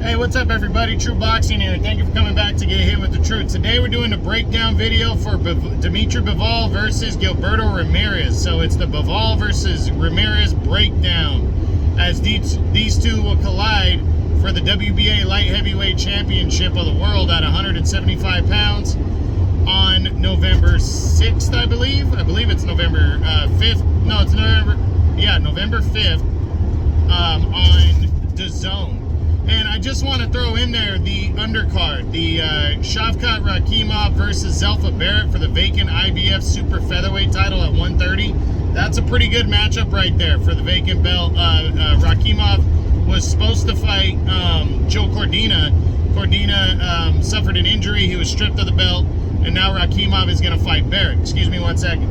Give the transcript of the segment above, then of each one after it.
Hey, what's up everybody? True Boxing here. Thank you for coming back to get hit with the truth. Today we're doing a breakdown video for Dmitry Bivol versus Gilberto Ramirez. So it's the Bivol versus Ramirez breakdown, as these two will collide for the WBA light heavyweight championship of the world at 175 pounds on November 6th, I believe. I believe it's November 5th. No, it's November 5th on DAZN. And I just want to throw in there the undercard, the Shavkat Rakhimov versus Zelfa Barrett for the vacant IBF super featherweight title at 130. That's a pretty good matchup right there for the vacant belt. Rakhimov was supposed to fight Joe Cordina. Cordina suffered an injury. He was stripped of the belt. And now Rakhimov is going to fight Barrett. Excuse me one second.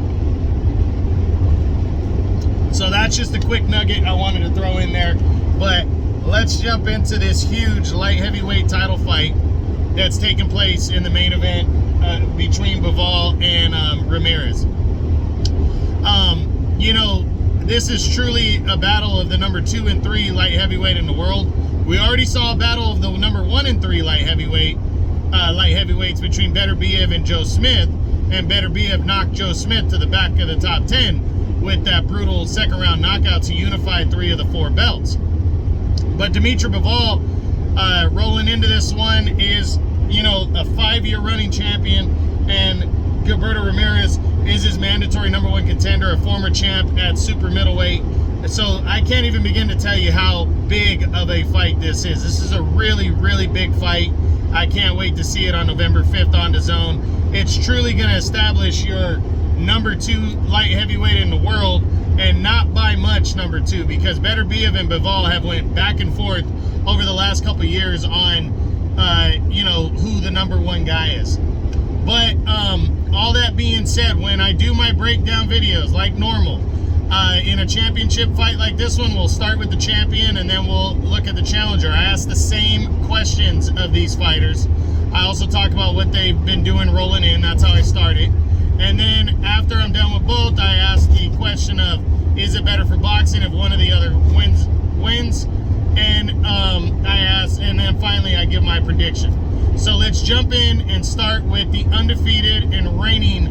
So that's just a quick nugget I wanted to throw in there. But let's jump into this huge light heavyweight title fight that's taking place in the main event between Bivol and Ramirez. You know, this is truly a battle of the number 2 and 3 light heavyweight in the world. We already saw a battle of the number 1 and 3 light heavyweights between Beterbiev and Joe Smith, and Beterbiev knocked Joe Smith to the back of the top 10 with that brutal second round knockout to unify 3 of the 4 belts. But Dmitry Bivol, rolling into this one, is, you know, a 5-year running champion, and Gilberto Ramirez is his mandatory number 1 contender, a former champ at super middleweight. So I can't even begin to tell you how big of a fight this is. This is a really, really big fight. I can't wait to see it on November 5th on DAZN. It's truly going to establish your number 2 light heavyweight in the world, and not by much number 2, because Beterbiev and Bivol have went back and forth over the last couple years on, you know, who the number 1 guy is. But all that being said, when I do my breakdown videos like normal, in a championship fight like this one, we'll start with the champion and then we'll look at the challenger. I ask the same questions of these fighters. I also talk about what they've been doing rolling in. That's how I started. And then after I'm done with both, I ask the question of, is it better for boxing if one of the other wins? And I ask, and then finally I give my prediction. So let's jump in and start with the undefeated and reigning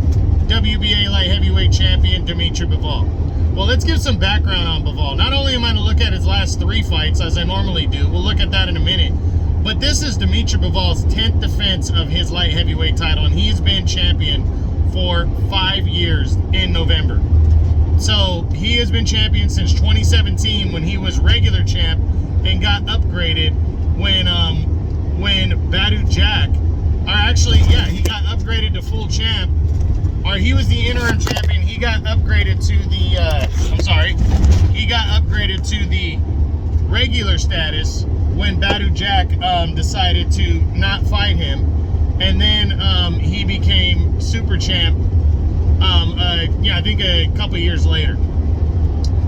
WBA light heavyweight champion, Dmitry Bivol. Well, let's give some background on Bivol. Not only am I going to look at his last 3 fights, as I normally do, we'll look at that in a minute, but this is Dmitry Bivol's 10th defense of his light heavyweight title, and he's been champion for 5 years in November. So he has been champion since 2017, when he was regular champ and got upgraded when Badu Jack, or actually, yeah, he got upgraded to full champ, or he was the interim champion. He got upgraded to the, he got upgraded to the regular status when Badu Jack decided to not fight him. And then he became super champ, yeah, I think a couple years later.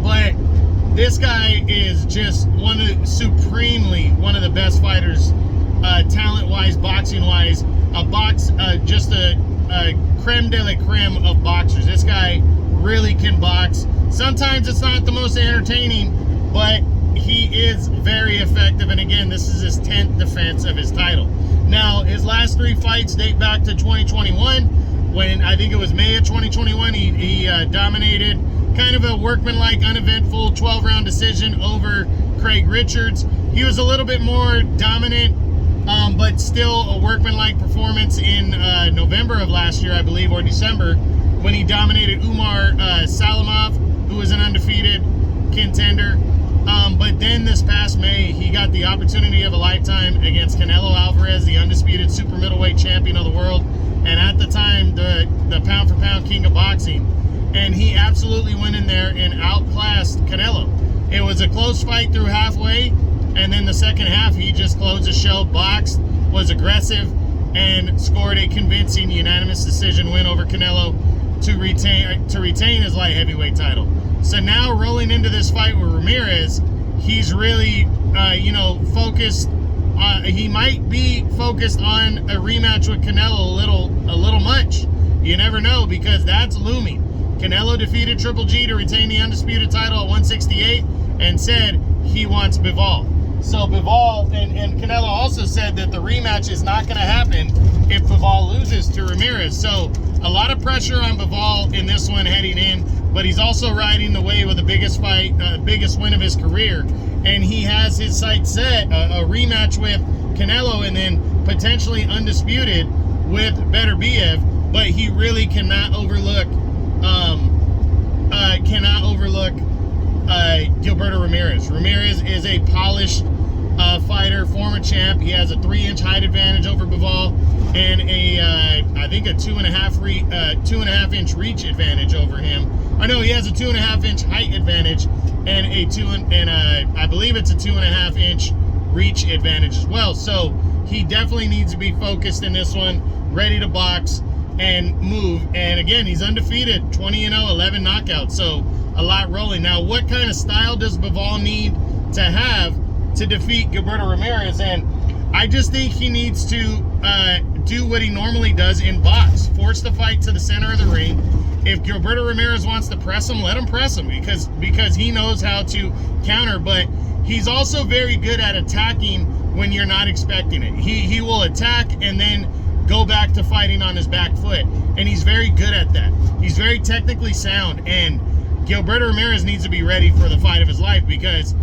But this guy is just supremely one of the best fighters, talent-wise, boxing-wise, just a creme de la creme of boxers. This guy really can box. Sometimes it's not the most entertaining, but he is very effective. And again, this is his 10th defense of his title. Now, his last 3 fights date back to 2021, when I think it was May of 2021, he dominated kind of a workmanlike, uneventful 12-round decision over Craig Richards. He was a little bit more dominant, but still a workmanlike performance in November of last year, I believe, or December, when he dominated Umar Salimov, who was an undefeated contender. But then this past May, he got the opportunity of a lifetime against Canelo Alvarez, the undisputed super middleweight champion of the world, and at the time, the pound-for-pound king of boxing. And he absolutely went in there and outclassed Canelo. It was a close fight through halfway, and then the second half, he just closed the show, boxed, was aggressive, and scored a convincing unanimous decision win over Canelo to retain his light heavyweight title. So now, rolling into this fight with Ramirez, he's really, you know, focused. He might be focused on a rematch with Canelo a little much. You never know, because that's looming. Canelo defeated Triple G to retain the undisputed title at 168 and said he wants Bivol. So Bivol and Canelo also said that the rematch is not going to happen if Bivol loses to Ramirez. So a lot of pressure on Bivol in this one heading in, but he's also riding the wave of the biggest fight, biggest win of his career, and he has his sights set a rematch with Canelo and then potentially undisputed with Beterbiev. But he really cannot overlook Gilberto Ramirez. Ramirez is a polished fighter, former champ. He has a 3-inch height advantage over Bivol and I think a 2.5 inch reach advantage over him. I know he has a 2.5 inch height advantage and I believe it's a 2.5 inch reach advantage as well. So he definitely needs to be focused in this one, ready to box and move. And again, he's undefeated, 20-0, 11 knockouts. So a lot rolling. Now, what kind of style does Bivol need to have to defeat Gilberto Ramirez? And I just think he needs to do what he normally does in box. Force the fight to the center of the ring. If Gilberto Ramirez wants to press him, let him press him because he knows how to counter. But he's also very good at attacking when you're not expecting it. He will attack and then go back to fighting on his back foot. And he's very good at that. He's very technically sound. And Gilberto Ramirez needs to be ready for the fight of his life because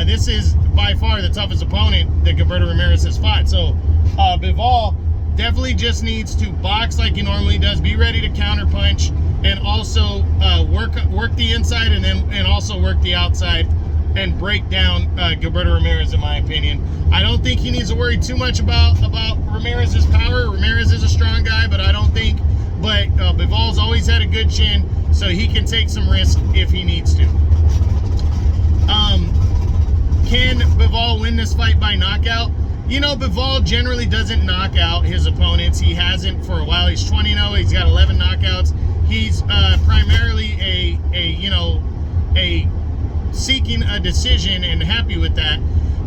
this is by far the toughest opponent that Gilberto Ramirez has fought. So Bivol definitely just needs to box like he normally does, be ready to counter punch, and also work the inside and also work the outside and break down Gilberto Ramirez, in my opinion. I don't think he needs to worry too much about Ramirez's power. Ramirez is a strong guy, but I don't think. But Bivol's always had a good chin, so he can take some risk if he needs to. Can Bivol win this fight by knockout? You know, Bivol generally doesn't knock out his opponents. He hasn't for a while. He's 20-0. He's got 11 knockouts. He's primarily a seeking a decision and happy with that.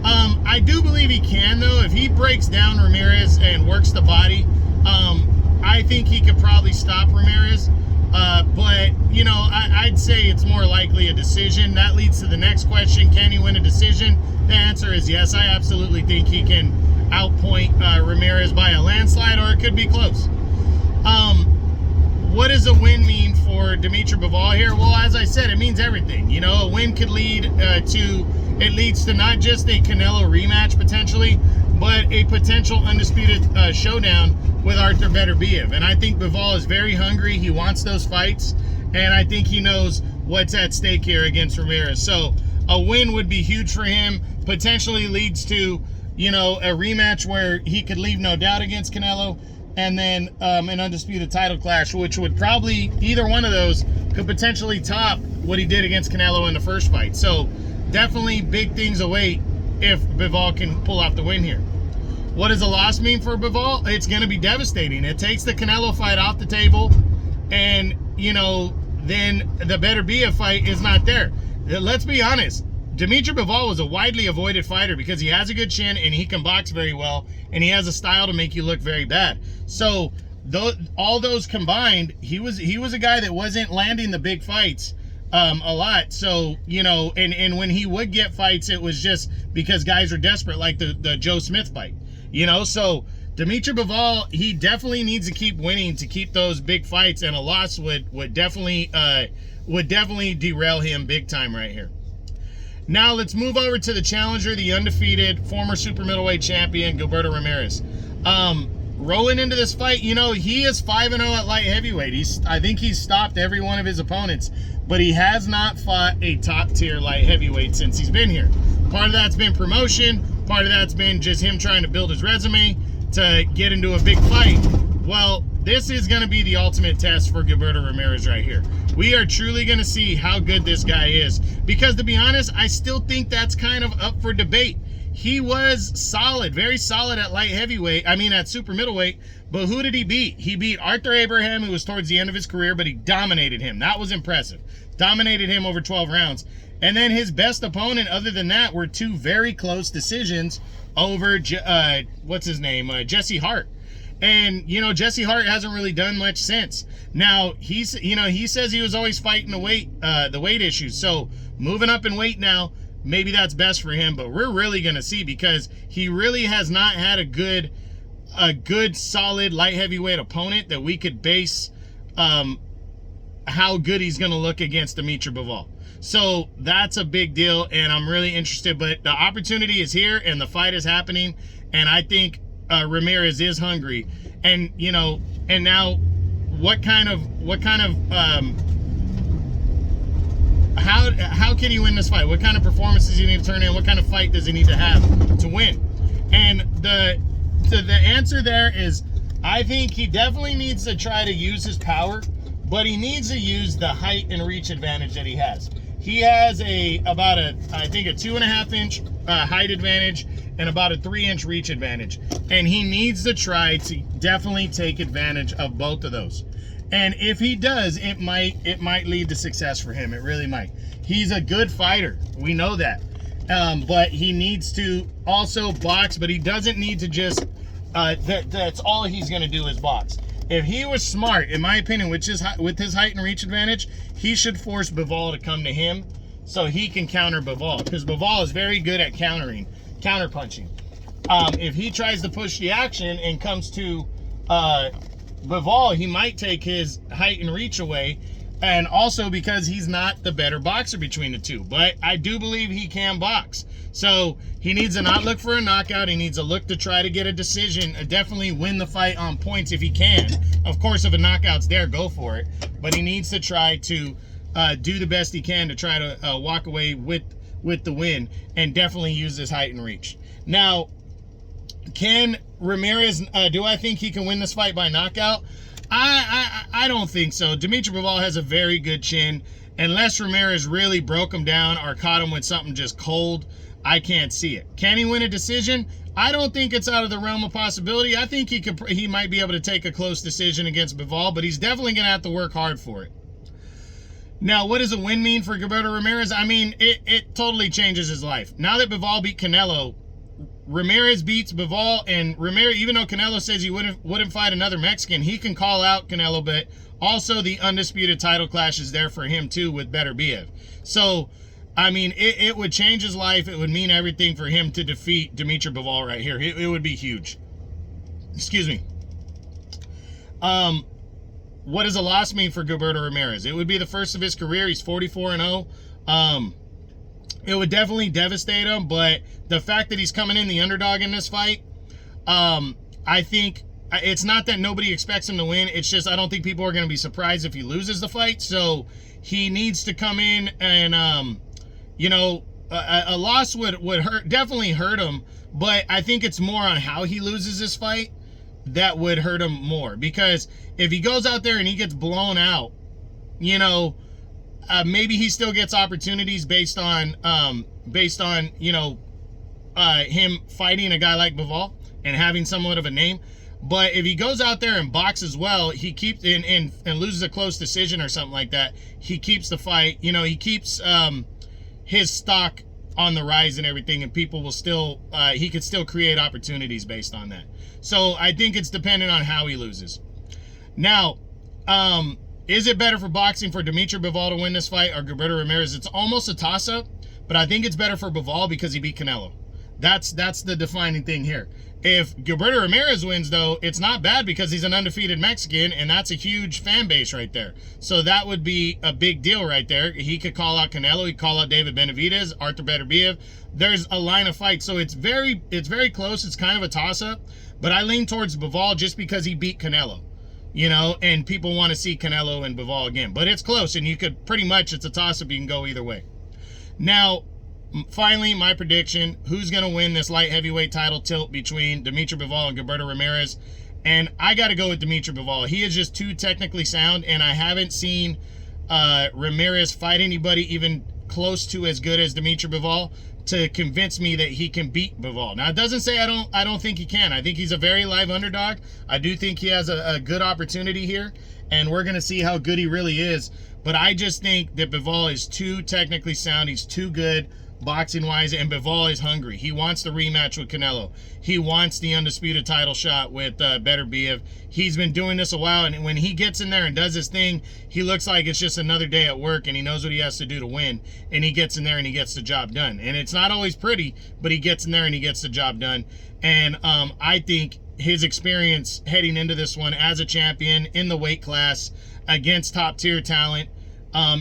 I do believe he can, though. If he breaks down Ramirez and works the body, I think he could probably stop Ramirez. But, you know, I'd say it's more likely a decision. That leads to the next question. Can he win a decision? The answer is yes. I absolutely think he can outpoint Ramirez by a landslide, or it could be close. What does a win mean for Dmitry Bivol here? Well, as I said, it means everything. You know, a win could lead it leads to not just a Canelo rematch potentially, but a potential undisputed showdown with Arthur Beterbiev. And I think Bivol is very hungry. He wants those fights, and I think he knows what's at stake here against Ramirez. So a win would be huge for him. Potentially leads to, you know, a rematch where he could leave no doubt against Canelo, and then an undisputed title clash, which would probably, either one of those could potentially top what he did against Canelo in the first fight. So definitely big things await if Bivol can pull off the win here. What does a loss mean for Bivol? It's going to be devastating. It takes the Canelo fight off the table, and, you know, then the Beterbiev fight is not there. Let's be honest. Dmitry Bivol was a widely avoided fighter because he has a good chin and he can box very well, and he has a style to make you look very bad. So all those combined, he was a guy that wasn't landing the big fights a lot. So, you know, and when he would get fights, it was just because guys were desperate, like the Joe Smith fight. You know, so Dmitry Bivol, he definitely needs to keep winning to keep those big fights, and a loss would definitely derail him big time right here. Now let's move over to the challenger, the undefeated former super middleweight champion, Gilberto Ramirez. Rolling into this fight, you know, he is 5-0 at light heavyweight. I think he's stopped every one of his opponents, but he has not fought a top tier light heavyweight since he's been here. Part of that's been promotion. Part of that's been just him trying to build his resume to get into a big fight. Well, this is going to be the ultimate test for Gilberto Ramirez right here. We are truly going to see how good this guy is, because to be honest, I still think that's kind of up for debate. He was solid, very solid at light heavyweight, at super middleweight, but who did he beat? He beat Arthur Abraham, who was towards the end of his career, but he dominated him. That was impressive. Dominated him over 12 rounds. And then his best opponent, other than that, were two very close decisions over, Jesse Hart. And, you know, Jesse Hart hasn't really done much since. Now, he says he was always fighting the weight issues. So, moving up in weight now, maybe that's best for him, but we're really going to see, because he really has not had a good solid light heavyweight opponent that we could base how good he's going to look against Dmitry Bivol. So that's a big deal, and I'm really interested. But the opportunity is here, and the fight is happening, and I think Ramirez is hungry. And you know, and now what kind of how can he win this fight? What kind of performance does he need to turn in? What kind of fight does he need to have to win? And the answer there is, I think he definitely needs to try to use his power, but he needs to use the height and reach advantage that he has. He has about a 2.5 inch height advantage and about a 3-inch reach advantage. And he needs to try to definitely take advantage of both of those. And if he does, it might lead to success for him. It really might. He's a good fighter. We know that. But he needs to also box, but he doesn't need to just, that's all he's going to do is box. If he was smart, in my opinion, with his height and reach advantage, he should force Bivol to come to him so he can counter Bivol, because Bivol is very good at counterpunching. If he tries to push the action and comes to Bivol, he might take his height and reach away, and also because he's not the better boxer between the two. But I do believe he can box. So he needs to not look for a knockout. He needs to look to try to get a decision, definitely win the fight on points if he can. Of course, if a knockout's there, go for it. But he needs to try to do the best he can to try to walk away with the win, and definitely use his height and reach. Now, can Ramirez, do I think he can win this fight by knockout? I don't think so. Dmitry Bivol has a very good chin. Unless Ramirez really broke him down or caught him with something just cold, I can't see it. Can he win a decision? I don't think it's out of the realm of possibility. I think he might be able to take a close decision against Bivol, but he's definitely going to have to work hard for it. Now, what does a win mean for Gilberto Ramirez? I mean, it totally changes his life. Now that Bivol beat Canelo, Ramirez beats Bivol, and Ramirez, even though Canelo says he wouldn't fight another Mexican, he can call out Canelo, but also the undisputed title clash is there for him too with Beterbiev. So, I mean, it would change his life. It would mean everything for him to defeat Dmitry Bivol right here. It would be huge. Excuse me. What does a loss mean for Gilberto Ramirez? It would be the first of his career. He's 44-0. It would definitely devastate him, but the fact that he's coming in the underdog in this fight, I think it's not that nobody expects him to win. It's just I don't think people are going to be surprised if he loses the fight. So he needs to come in and, you know, a loss would definitely hurt him, but I think it's more on how he loses this fight that would hurt him more. Because if he goes out there and he gets blown out, you know, maybe he still gets opportunities based on you know, him fighting a guy like Bivol and having somewhat of a name. But if he goes out there and boxes well, he keeps and loses a close decision or something like that, he keeps the fight. You know, he keeps his stock on the rise and everything, and people will still he could still create opportunities based on that. So I think it's dependent on how he loses. Now, is it better for boxing for Dmitry Bivol to win this fight or Gilberto Ramirez? It's almost a toss-up, but I think it's better for Bivol because he beat Canelo. That's the defining thing here. If Gilberto Ramirez wins, though, it's not bad because he's an undefeated Mexican, and that's a huge fan base right there. So that would be a big deal right there. He could call out Canelo. He could call out David Benavidez, Arthur Beterbiev. There's a line of fight. So it's very close. It's kind of a toss-up. But I lean towards Bivol just because he beat Canelo. You know, and people want to see Canelo and Bivol again. But it's close, and you could pretty much, it's a toss-up. You can go either way. Now, finally, my prediction, who's going to win this light heavyweight title tilt between Dmitry Bivol and Gilberto Ramirez? And I got to go with Dmitry Bivol. He is just too technically sound, and I haven't seen Ramirez fight anybody even close to as good as Dmitry Bivol to convince me that he can beat Bivol. Now, it doesn't say I don't think he can. I think he's a very live underdog. I do think he has a good opportunity here, and we're going to see how good he really is. But I just think that Bivol is too technically sound. He's too good. boxing-wise, and Bivol is hungry. He wants the rematch with Canelo. He wants the undisputed title shot with Beterbiev. He's been doing this a while, and when he gets in there and does his thing, he looks like it's just another day at work, and he knows what he has to do to win, and he gets in there and he gets the job done. And it's not always pretty, but he gets in there and he gets the job done. And I think his experience heading into this one as a champion in the weight class against top-tier talent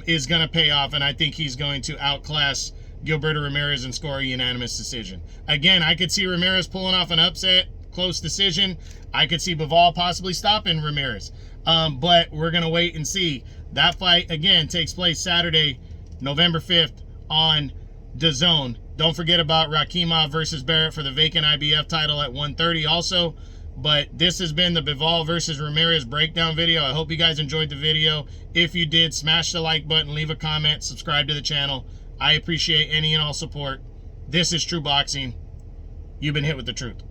is going to pay off, and I think he's going to outclass Gilberto Ramirez and score a unanimous decision. Again, I could see Ramirez pulling off an upset, close decision. I could see Bivol possibly stopping Ramirez. But we're going to wait and see. That fight, again, takes place Saturday, November 5th on DAZN. Don't forget about Rakimov versus Barrett for the vacant IBF title at 1:30 also. But this has been the Bivol versus Ramirez breakdown video. I hope you guys enjoyed the video. If you did, smash the like button, leave a comment, subscribe to the channel. I appreciate any and all support. This is True Boxing. You've been hit with the truth.